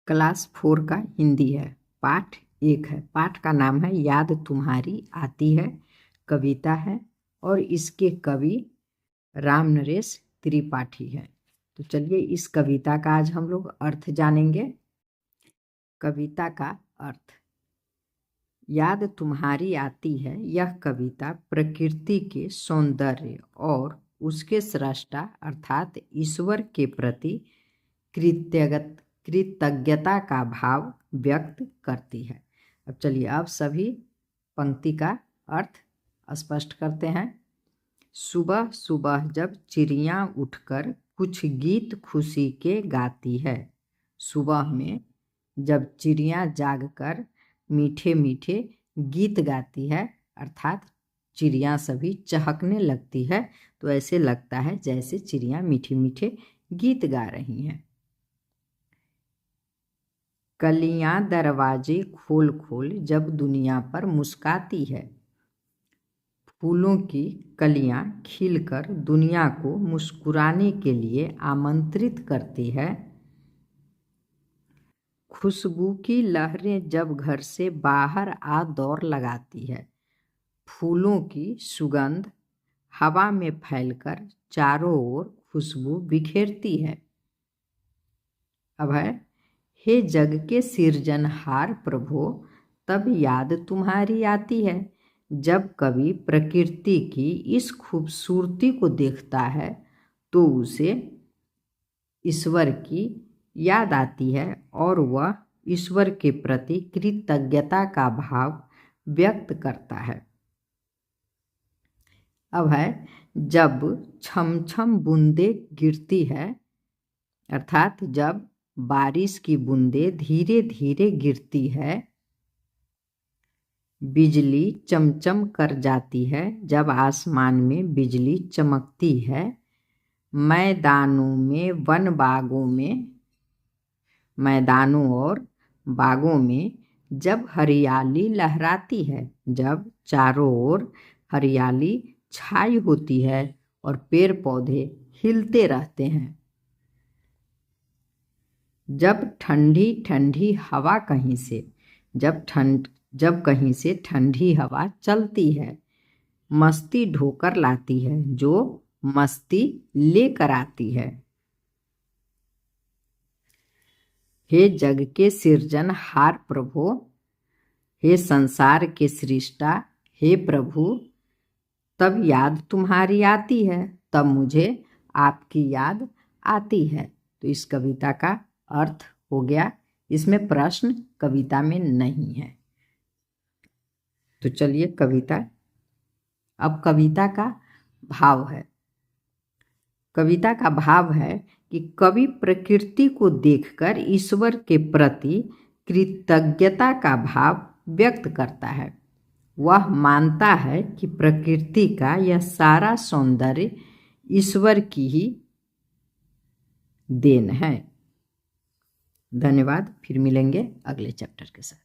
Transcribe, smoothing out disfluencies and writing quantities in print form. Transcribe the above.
Class 4 का हिंदी है। पाठ 1 है। पाठ का नाम है याद तुम्हारी आती है। कविता है और इसके कवि राम नरेश त्रिपाठी है। तो चलिए इस कविता का आज हम लोग अर्थ जानेंगे। कविता का अर्थ। याद तुम्हारी आती है यह कविता प्रकृति के सौंदर्य और उसके सृष्टा अर्थात ईश्वर के प्रति कृतज्ञता का भाव व्यक्त करती है। अब चलिए अब सभी पंक्ति का अर्थ स्पष्ट करते हैं। सुबह सुबह जब चिड़िया उठकर कुछ गीत खुशी के गाती है। सुबह में जब चिड़िया जागकर मीठे मीठे गीत गाती है अर्थात चिड़िया सभी चहकने लगती है, तो ऐसे लगता है जैसे चिड़िया मीठे मीठे गीत गा रही हैं। कलियां दरवाजे खोल खोल जब दुनिया पर मुस्काती है। फूलों की कलियां खिलकर दुनिया को मुस्कुराने के लिए आमंत्रित करती है। खुशबू की लहरें जब घर से बाहर आ दौड़ लगाती है। फूलों की सुगंध हवा में फैलकर चारों ओर खुशबू बिखेरती है। अब है, हे जग के सिरजनहार प्रभु, तब याद तुम्हारी आती है। जब कवि प्रकृति की इस खूबसूरती को देखता है तो उसे ईश्वर की याद आती है और वह ईश्वर के प्रति कृतज्ञता का भाव व्यक्त करता है। अब है, जब छम छम बूंदे गिरती है अर्थात जब बारिश की बूंदें धीरे धीरे गिरती है। बिजली चमचम कर जाती है जब आसमान में बिजली चमकती है। मैदानों में वन बागों में मैदानों और बागों में जब हरियाली लहराती है। जब चारों ओर हरियाली छाई होती है और पेड़ पौधे हिलते रहते हैं। जब ठंडी ठंडी हवा कहीं से जब कहीं से ठंडी हवा चलती है, मस्ती ढोकर लाती है जो मस्ती लेकर आती है। हे जग के सिरजनहार प्रभु, हे संसार के सृष्टा, हे प्रभु, तब याद तुम्हारी आती है, तब मुझे आपकी याद आती है। तो इस कविता का अर्थ हो गया। इसमें प्रश्न कविता में नहीं है। तो चलिए अब कविता का भाव है। कविता का भाव है कि कवि प्रकृति को देखकर ईश्वर के प्रति कृतज्ञता का भाव व्यक्त करता है। वह मानता है कि प्रकृति का यह सारा सौंदर्य ईश्वर की ही देन है। धन्यवाद। फिर मिलेंगे अगले चैप्टर के साथ।